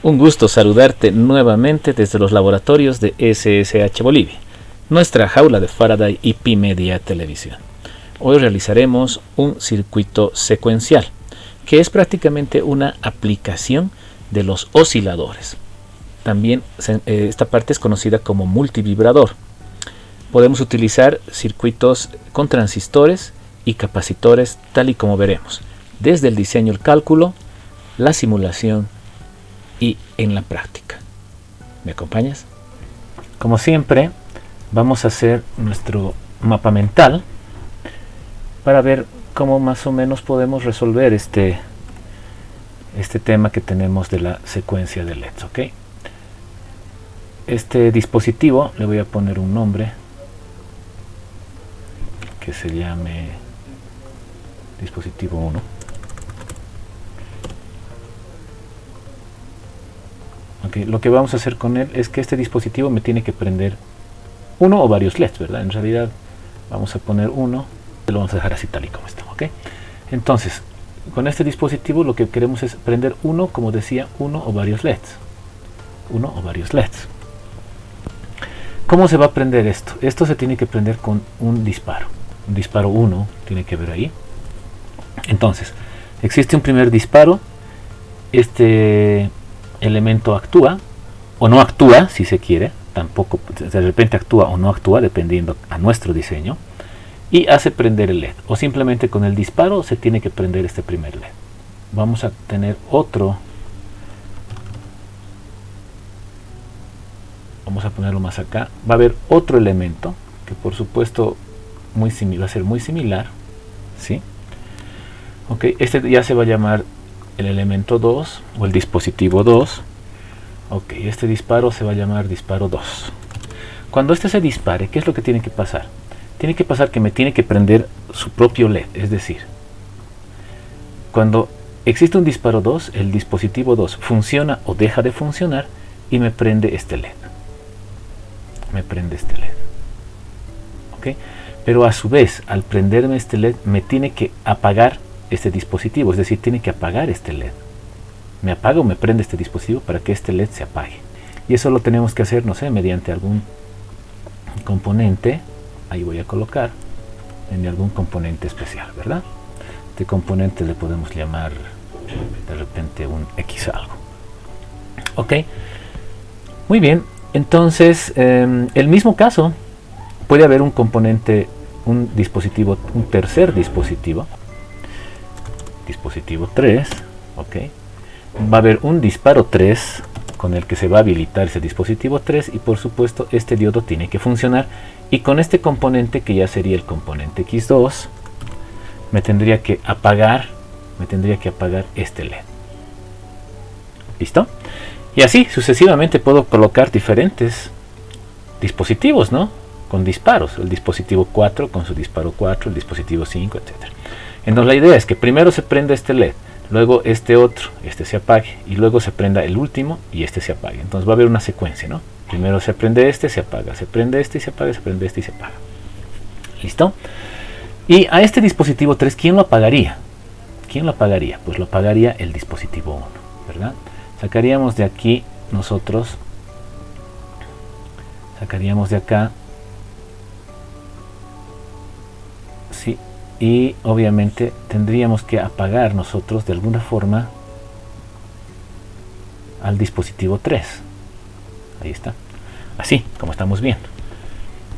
Un gusto saludarte nuevamente desde los laboratorios de SSH Bolivia, nuestra jaula de Faraday y Pi Media Televisión. Hoy realizaremos un circuito secuencial, que es prácticamente una aplicación de los osciladores. También esta parte es conocida como multivibrador. Podemos utilizar circuitos con transistores y capacitores, tal y como veremos, desde el diseño, el cálculo, la simulación y en la práctica. ¿Me acompañas? Como siempre, vamos a hacer nuestro mapa mental para ver cómo más o menos podemos resolver este tema que tenemos de la secuencia de LEDs, ¿ok? Este dispositivo le voy a poner un nombre que se llame dispositivo 1. Okay, lo que vamos a hacer con él es que este dispositivo me tiene que prender uno o varios LEDs, ¿verdad? En realidad vamos a poner uno, lo vamos a dejar así tal y como está, ¿ok? Entonces, con este dispositivo lo que queremos es prender uno, como decía, uno o varios LEDs. Uno o varios LEDs. ¿Cómo se va a prender esto? Esto se tiene que prender con un disparo. Un disparo 1 tiene que ver ahí. Entonces, existe un primer disparo. Este elemento actúa o no actúa, si se quiere, tampoco de repente actúa o no actúa dependiendo a nuestro diseño, y hace prender el LED, o simplemente con el disparo se tiene que prender este primer LED. Vamos a tener otro, vamos a ponerlo más acá, va a haber otro elemento que por supuesto va a ser muy similar, ¿sí? Ok, este ya se va a llamar el elemento 2 o el dispositivo 2. Ok, este disparo se va a llamar disparo 2. Cuando este se dispare, ¿qué es lo que tiene que pasar? Tiene que pasar que me tiene que prender su propio LED, es decir, cuando existe un disparo 2, el dispositivo 2 funciona o deja de funcionar y me prende este LED. Me prende este LED. Ok, pero a su vez, al prenderme este LED, me tiene que apagar este dispositivo, es decir, tiene que apagar este LED. Me apaga o me prende este dispositivo para que este LED se apague. Y eso lo tenemos que hacer, no sé, mediante algún componente. Ahí voy a colocar en algún componente especial, ¿verdad? Este componente le podemos llamar de repente un X algo. Ok, muy bien. Entonces, el mismo caso, puede haber un componente, un dispositivo, un tercer dispositivo. Dispositivo 3, ok, va a haber un disparo 3 con el que se va a habilitar ese dispositivo 3 y por supuesto este diodo tiene que funcionar, y con este componente que ya sería el componente X2 me tendría que apagar este LED. ¿Listo? Y así sucesivamente puedo colocar diferentes dispositivos, ¿no? Con disparos, el dispositivo 4 con su disparo 4, el dispositivo 5, etcétera. Entonces la idea es que primero se prenda este LED, luego este otro, este se apague, y luego se prenda el último y este se apague. Entonces va a haber una secuencia, ¿no? Primero se prende este, se apaga, se prende este y se apaga, se prende este y se apaga. ¿Listo? Y a este dispositivo 3, ¿quién lo apagaría? ¿Quién lo apagaría? Pues lo apagaría el dispositivo 1, ¿verdad? Sacaríamos de aquí nosotros, sacaríamos de acá, sí, y obviamente tendríamos que apagar nosotros de alguna forma al dispositivo 3. Ahí está, así como estamos viendo,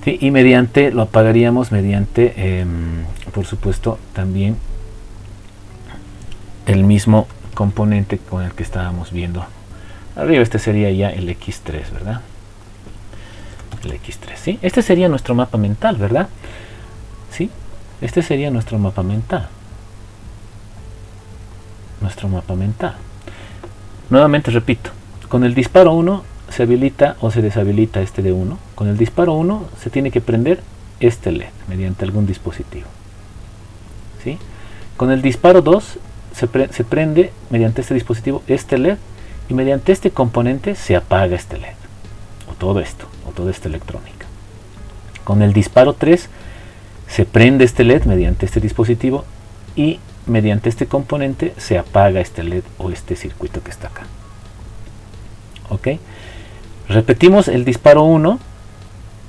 ¿sí? Y lo apagaríamos mediante por supuesto también el mismo componente con el que estábamos viendo arriba. Este sería ya el X3, ¿verdad? El X3, ¿sí? Este sería nuestro mapa mental, ¿verdad? ¿Sí? Este sería nuestro mapa mental. Nuestro mapa mental. Nuevamente repito, con el disparo 1 se habilita o se deshabilita este de 1. Con el disparo 1 se tiene que prender este LED mediante algún dispositivo, ¿sí? Con el disparo 2 se prende mediante este dispositivo este LED, y mediante este componente se apaga este LED, o todo esto, o toda esta electrónica. Con el disparo 3 se prende este LED mediante este dispositivo y mediante este componente se apaga este LED o este circuito que está acá. Ok, repetimos el disparo 1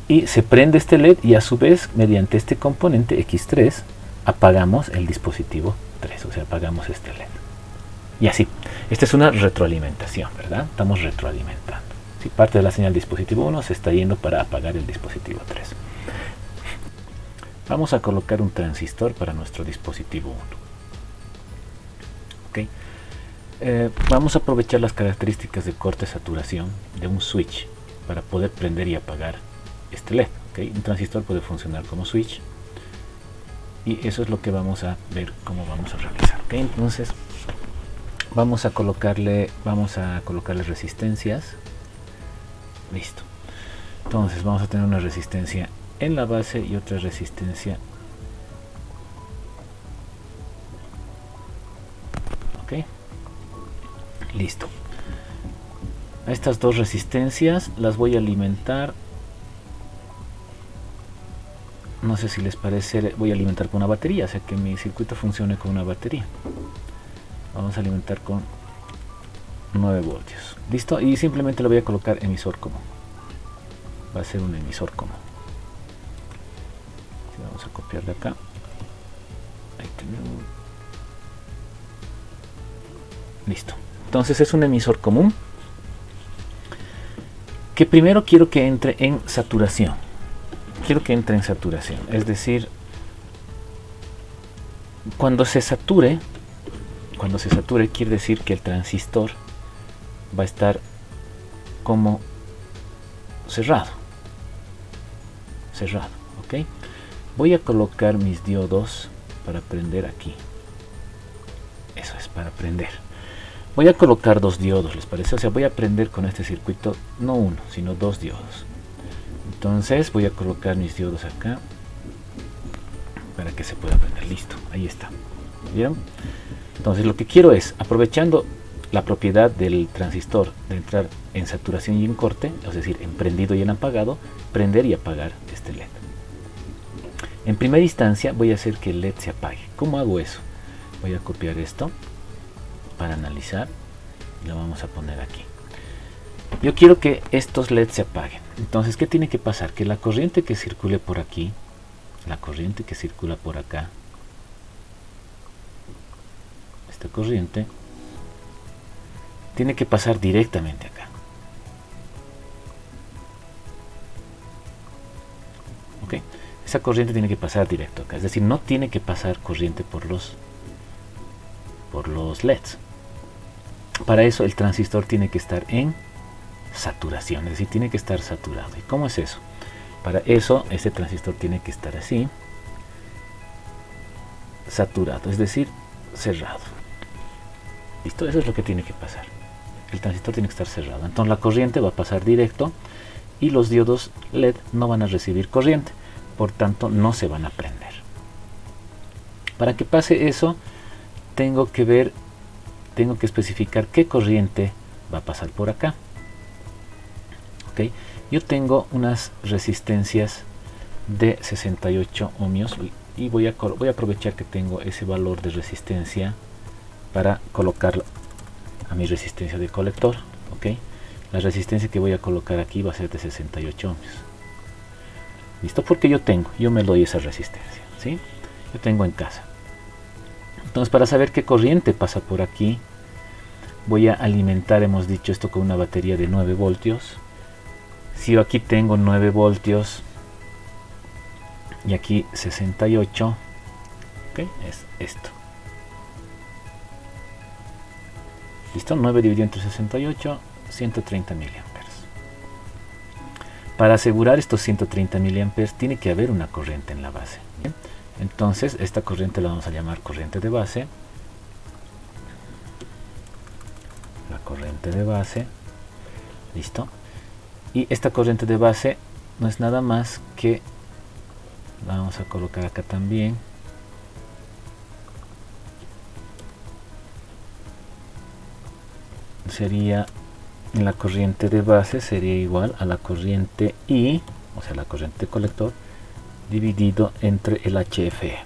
y se prende este LED y a su vez mediante este componente X3 apagamos el dispositivo 3, o sea, apagamos este LED. Y así, esta es una retroalimentación, ¿verdad? Estamos retroalimentando. Si parte de la señal dispositivo 1 se está yendo para apagar el dispositivo 3. Vamos a colocar un transistor para nuestro dispositivo 1. Ok. Vamos a aprovechar las características de corte-saturación de un switch para poder prender y apagar este LED. ¿Okay? Un transistor puede funcionar como switch y eso es lo que vamos a ver cómo vamos a realizar. ¿Okay? Entonces vamos a colocarle resistencias. Listo. Entonces vamos a tener una resistencia en la base y otra resistencia. Ok. Listo. A estas dos resistencias las voy a alimentar. No sé si les parece, voy a alimentar con una batería, o sea que mi circuito funcione con una batería. Vamos a alimentar con 9 voltios. Listo, y simplemente le voy a colocar emisor común. Va a ser un emisor común. Vamos a copiar de acá. Ahí tenemos. Listo. Entonces es un emisor común que primero quiero que entre en saturación. Quiero que entre en saturación, es decir, cuando se sature quiere decir que el transistor va a estar como cerrado, ok. Voy a colocar mis diodos para prender aquí. Eso es, para prender. Voy a colocar 2 diodos, ¿les parece? O sea, voy a prender con este circuito no uno, sino 2 diodos. Entonces voy a colocar mis diodos acá para que se pueda prender. Listo, ahí está. ¿Vieron? Entonces lo que quiero es, aprovechando la propiedad del transistor de entrar en saturación y en corte, es decir, en prendido y en apagado, prender y apagar este LED. En primera instancia voy a hacer que el LED se apague. ¿Cómo hago eso? Voy a copiar esto para analizar y lo vamos a poner aquí. Yo quiero que estos LEDs se apaguen. Entonces, ¿qué tiene que pasar? Que la corriente que circule por aquí, la corriente que circula por acá, esta corriente tiene que pasar directamente acá. ¿Ok? Esa corriente tiene que pasar directo acá. Es decir, no tiene que pasar corriente por los LEDs. Para eso el transistor tiene que estar en saturación, es decir, tiene que estar saturado. ¿Y cómo es eso? Para eso este transistor tiene que estar así, saturado, es decir, cerrado. ¿Listo? Eso es lo que tiene que pasar. El transistor tiene que estar cerrado. Entonces la corriente va a pasar directo y los diodos LED no van a recibir corriente, por tanto no se van a prender. Para que pase eso, tengo que especificar qué corriente va a pasar por acá. ¿Okay? Yo tengo unas resistencias de 68 ohmios y voy a aprovechar que tengo ese valor de resistencia para colocarlo a mi resistencia de colector. ¿Okay? La resistencia que voy a colocar aquí va a ser de 68 ohmios. ¿Listo? Porque yo me doy esa resistencia, ¿sí? Yo tengo en casa. Entonces, para saber qué corriente pasa por aquí, voy a alimentar, hemos dicho esto, con una batería de 9 voltios. Si yo aquí tengo 9 voltios y aquí 68, ¿okay? Es esto. ¿Listo? 9 dividido entre 68, 130 miliamperes. Para asegurar estos 130 miliamperes tiene que haber una corriente en la base. ¿Bien? Entonces esta corriente la vamos a llamar corriente de base. La corriente de base. ¿Listo? Y esta corriente de base no es nada más que, la vamos a colocar acá también, sería, la corriente de base sería igual a la corriente I, o sea la corriente de colector, dividido entre el HFE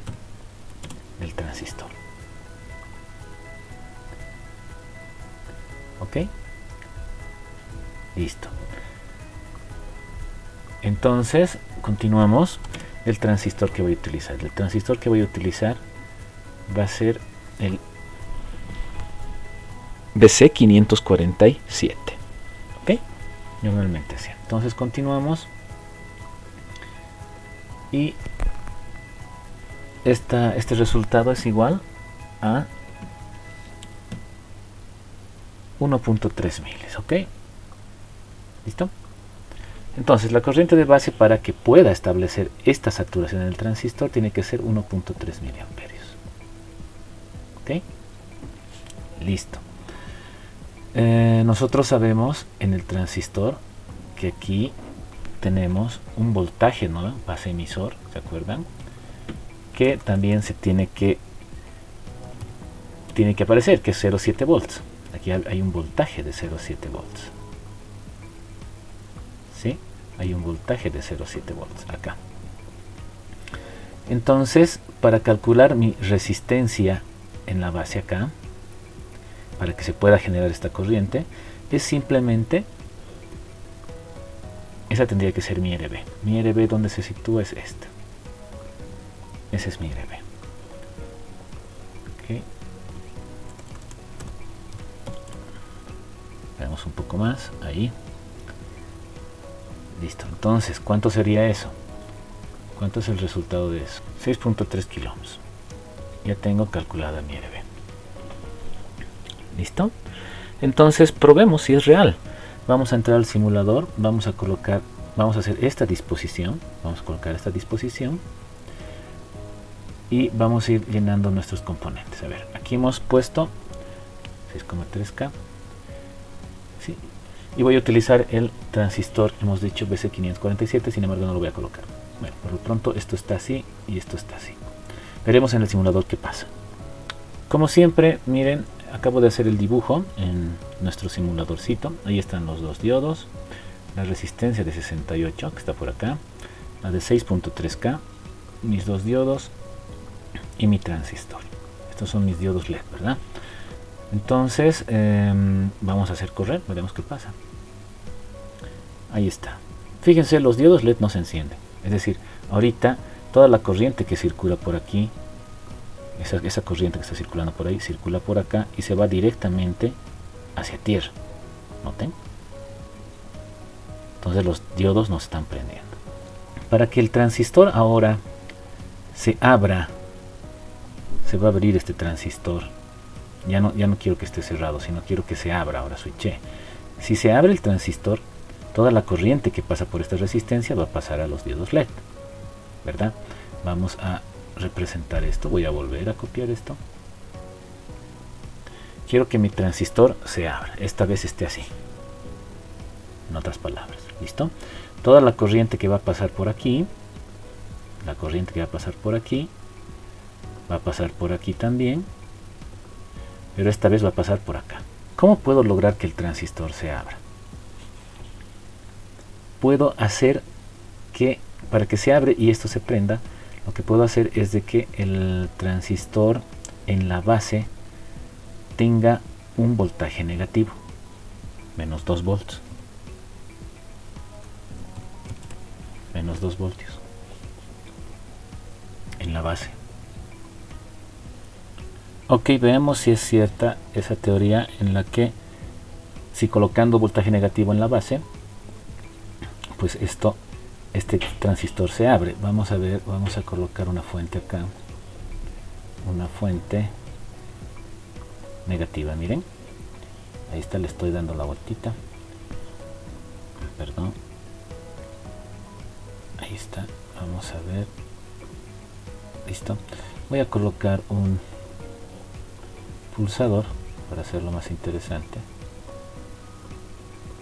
del transistor. Ok, listo. Entonces continuamos. El transistor que voy a utilizar, va a ser el BC547. ok, normalmente así. Entonces continuamos y este resultado es igual a 1.3 miles. ok, listo. Entonces la corriente de base, para que pueda establecer esta saturación en el transistor, tiene que ser 1.3 miliamperios. ok, listo. Nosotros sabemos en el transistor que aquí tenemos un voltaje, ¿no? Base emisor, ¿se acuerdan? Que también se tiene que aparecer, que es 0,7 volts. Aquí hay un voltaje de 0,7 volts. ¿Sí? Hay un voltaje de 0,7 volts acá. Entonces, para calcular mi resistencia en la base acá, para que se pueda generar esta corriente, es simplemente, esa tendría que ser mi RB. Mi RB, donde se sitúa, es esta. Ese es mi RB. Okay. Veamos un poco más, ahí. Listo. Entonces, ¿cuánto sería eso? ¿Cuánto es el resultado de eso? 6.3 kilo ohms. Ya tengo calculada mi RB. ¿Listo? Entonces probemos si es real. Vamos a entrar al simulador, vamos a hacer esta disposición, vamos a colocar esta disposición y vamos a ir llenando nuestros componentes. A ver, aquí hemos puesto 6,3K. ¿Sí? Y voy a utilizar el transistor, hemos dicho BC547, sin embargo no lo voy a colocar. Bueno, por lo pronto esto está así y esto está así. Veremos en el simulador qué pasa. Como siempre, miren, acabo de hacer el dibujo en nuestro simuladorcito. Ahí están los dos diodos, la resistencia de 68 que está por acá, la de 6.3K, mis dos diodos y mi transistor. Estos son mis diodos LED, ¿verdad? Entonces vamos a hacer correr, veremos qué pasa. Ahí está. Fíjense, los diodos LED no se encienden. Es decir, ahorita toda la corriente que circula por aquí, esa corriente que está circulando por ahí, circula por acá y se va directamente hacia tierra. ¿Noten? Entonces los diodos no se están prendiendo. Para que el transistor ahora se abra, se va a abrir este transistor. Ya no quiero que esté cerrado, sino quiero que se abra. Ahora switché. Si se abre el transistor, toda la corriente que pasa por esta resistencia va a pasar a los diodos LED, ¿verdad? Vamos a representar esto. Voy a volver a copiar esto. Quiero que mi transistor se abra. Esta vez esté así. En otras palabras, ¿listo? Toda la corriente que va a pasar por aquí, la corriente que va a pasar por aquí, va a pasar por aquí también, pero esta vez va a pasar por acá. ¿Cómo puedo lograr que el transistor se abra? Puedo hacer que, para que se abra y esto se prenda, lo que puedo hacer es de que el transistor en la base tenga un voltaje negativo, menos 2 volts. Menos 2 voltios en la base. Ok, veamos si es cierta esa teoría en la que si colocando voltaje negativo en la base, pues este transistor se abre. Vamos a ver, vamos a colocar una fuente acá, una fuente negativa, miren, ahí está, le estoy dando la vueltita, perdón, ahí está, vamos a ver, listo. Voy a colocar un pulsador para hacerlo más interesante,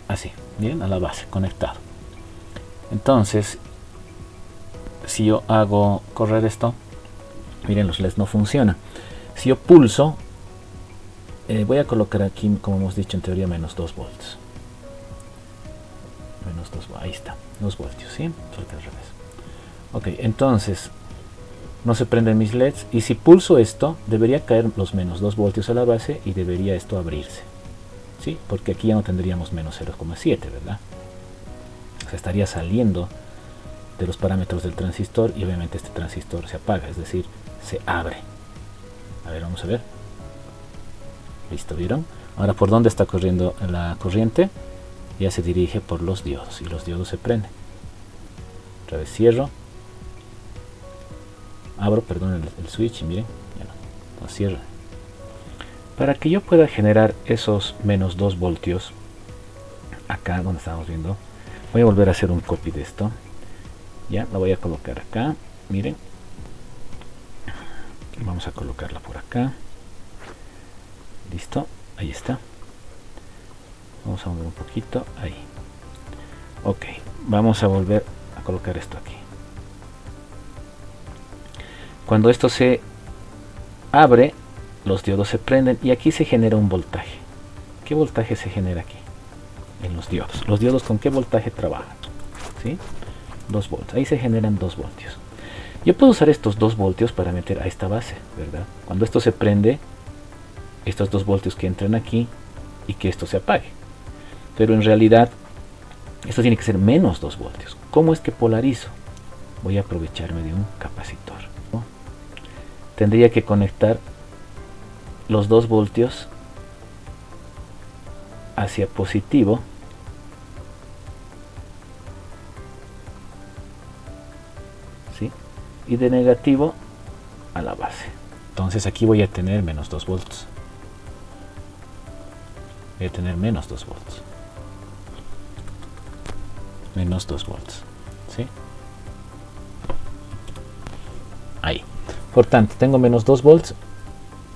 así, miren, a la base, conectado. Entonces, si yo hago correr esto, miren, los LEDs no funcionan. Si yo pulso, voy a colocar aquí, como hemos dicho en teoría, menos 2 volts. Menos 2, ahí está, 2 voltios, ¿sí? Porque al revés. Ok, entonces no se prenden mis LEDs, y si pulso esto debería caer los menos 2 voltios a la base y debería esto abrirse, ¿sí? Porque aquí ya no tendríamos menos 0,7, ¿verdad? O sea, estaría saliendo de los parámetros del transistor y obviamente este transistor se apaga, es decir, se abre. A ver, vamos a ver. Listo, ¿vieron? Ahora, ¿por dónde está corriendo la corriente? Ya se dirige por los diodos y los diodos se prenden. Otra vez cierro. Abro, perdón, el switch y miren, ya no cierra. Para que yo pueda generar esos menos 2 voltios, acá donde estamos viendo, voy a volver a hacer un copy de esto. Ya, la voy a colocar acá, miren. Vamos a colocarla por acá. Listo, ahí está. Vamos a mover un poquito, ahí. Ok, vamos a volver a colocar esto aquí. Cuando esto se abre, los diodos se prenden y aquí se genera un voltaje. ¿Qué voltaje se genera aquí? En los diodos. ¿Los diodos con qué voltaje trabajan? ¿Sí? 2 voltios. Ahí se generan 2 voltios. Yo puedo usar estos 2 voltios para meter a esta base, ¿verdad? Cuando esto se prende, estos 2 voltios que entran aquí y que esto se apague. Pero en realidad, esto tiene que ser menos 2 voltios. ¿Cómo es que polarizo? Voy a aprovecharme de un capacitor, ¿no? Tendría que conectar los 2 voltios hacia positivo y de negativo a la base. Entonces aquí voy a tener menos 2 volts. Voy a tener menos 2 volts. Menos 2 volts. ¿Sí? Ahí. Por tanto, tengo menos 2 volts.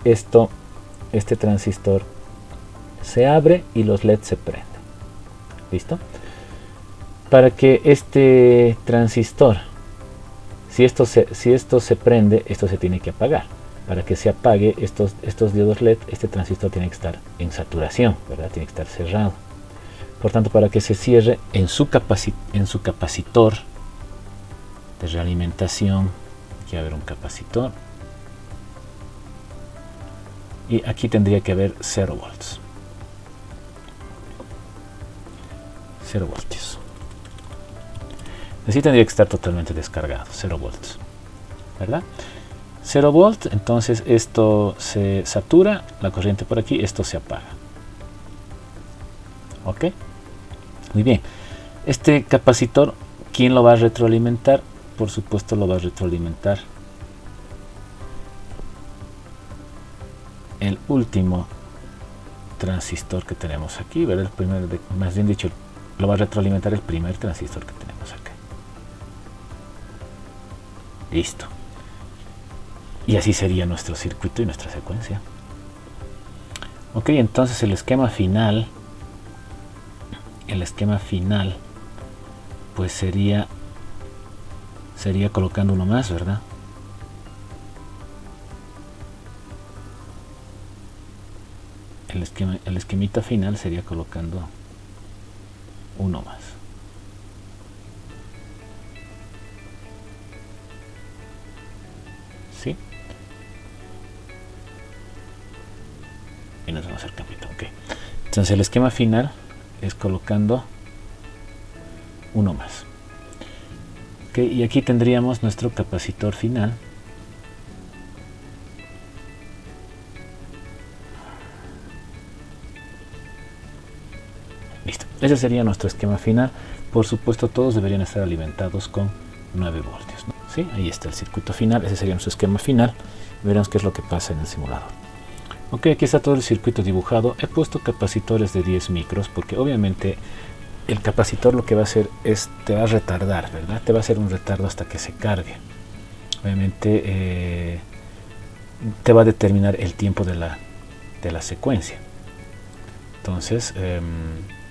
Este transistor se abre y los LEDs se prenden. ¿Listo? Para que este transistor, si esto se prende, esto se tiene que apagar. Para que se apague estos diodos LED, este transistor tiene que estar en saturación, ¿verdad? Tiene que estar cerrado. Por tanto, para que se cierre en su capacitor de realimentación, aquí va a haber un capacitor. Y aquí tendría que haber 0 volts. 0 voltios. Así tendría que estar totalmente descargado, 0 volts, ¿verdad? 0 volts, entonces esto se satura, la corriente por aquí, esto se apaga. ¿Ok? Muy bien. Este capacitor, ¿quién lo va a retroalimentar? Por supuesto lo va a retroalimentar el último transistor que tenemos aquí, ¿verdad? El primer, más bien dicho, lo va a retroalimentar el primer transistor que tenemos acá. Listo. Y así sería nuestro circuito y nuestra secuencia. Ok, entonces el esquema final pues sería colocando uno más, ¿verdad? El esquemita final sería colocando uno más. ¿Sí? Y nos vamos al campito. Ok. Entonces el esquema final es colocando uno más. Ok, y aquí tendríamos nuestro capacitor final. Listo. Ese sería nuestro esquema final. Por supuesto, todos deberían estar alimentados con 9 voltios, ¿no? ¿Sí? Ahí está el circuito final. Ese sería nuestro esquema final. Veremos qué es lo que pasa en el simulador. Ok, aquí está todo el circuito dibujado. He puesto capacitores de 10 micros porque obviamente el capacitor lo que va a hacer es te va a retardar, ¿verdad? Te va a hacer un retardo hasta que se cargue. Obviamente te va a determinar el tiempo de la secuencia. Entonces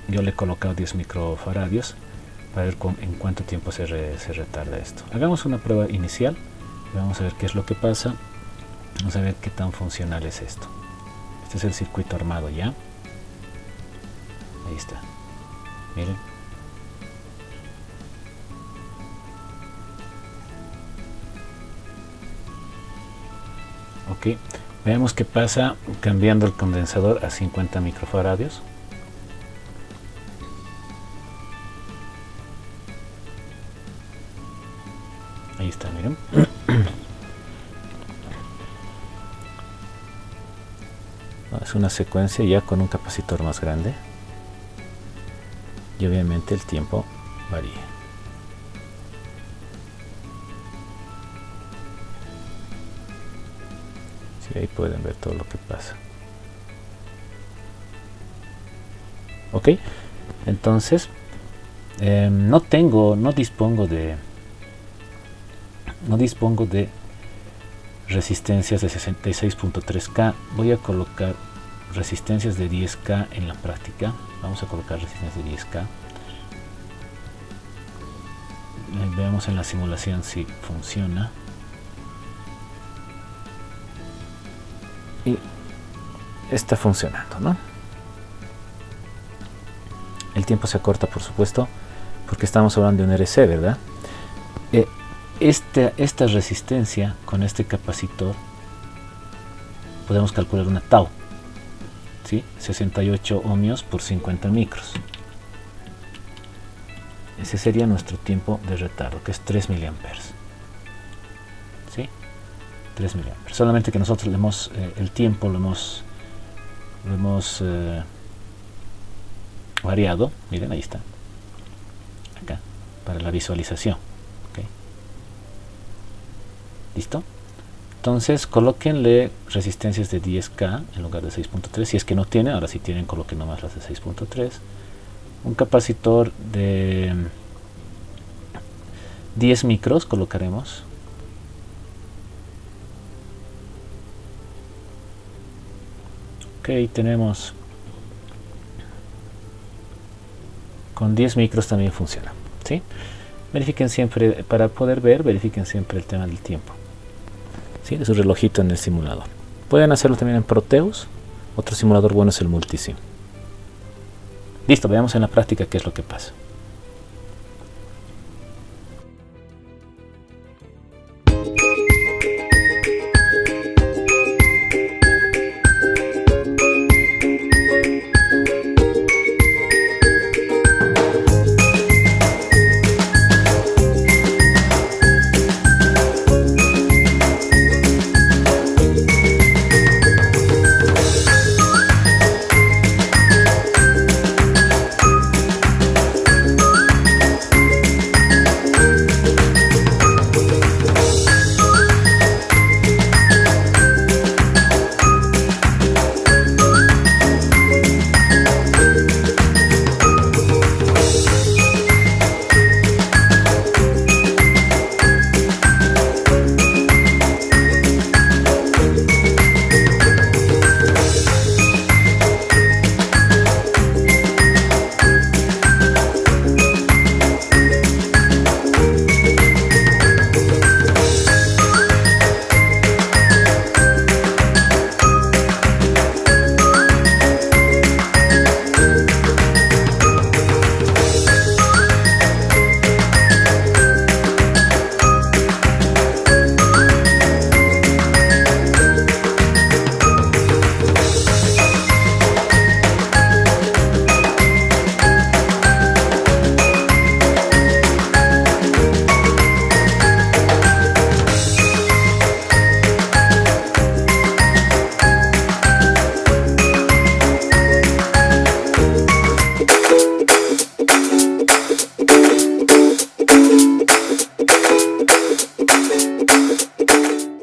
yo le he colocado 10 microfaradios para ver en cuánto tiempo se retarda esto. Hagamos una prueba inicial y vamos a ver qué es lo que pasa. Vamos a ver qué tan funcional es esto. Este es el circuito armado ya. Ahí está. Miren. Ok, veamos qué pasa cambiando el condensador a 50 microfaradios. Ahí está, miren. Es una secuencia ya con un capacitor más grande y obviamente el tiempo varía. Sí, ahí pueden ver todo lo que pasa. Ok, entonces no dispongo de resistencias de 66.3K. Voy a colocar resistencias de 10K en la práctica. Vamos a colocar resistencias de 10K. Veamos en la simulación si funciona. Y está funcionando, ¿no? El tiempo se acorta, por supuesto, porque estamos hablando de un RC, ¿verdad? Esta resistencia con este capacitor podemos calcular una tau, ¿sí? 68 ohmios por 50 micros. Ese sería nuestro tiempo de retardo, que es 3 miliamperes, ¿sí? 3 miliamperes. Solamente que nosotros el tiempo lo hemos variado. Miren, ahí está, acá, para la visualización. ¿Okay? ¿Listo? Entonces colóquenle resistencias de 10K en lugar de 6.3. Si es que no tiene, ahora si tienen, coloquen nomás las de 6.3. Un capacitor de 10 micros colocaremos. Ok, tenemos con 10 micros también funciona, ¿sí? Verifiquen siempre, para poder ver, verifiquen siempre el tema del tiempo, ¿sí? De su relojito en el simulador. Pueden hacerlo también en Proteus. Otro simulador bueno es el Multisim. Listo, veamos en la práctica qué es lo que pasa.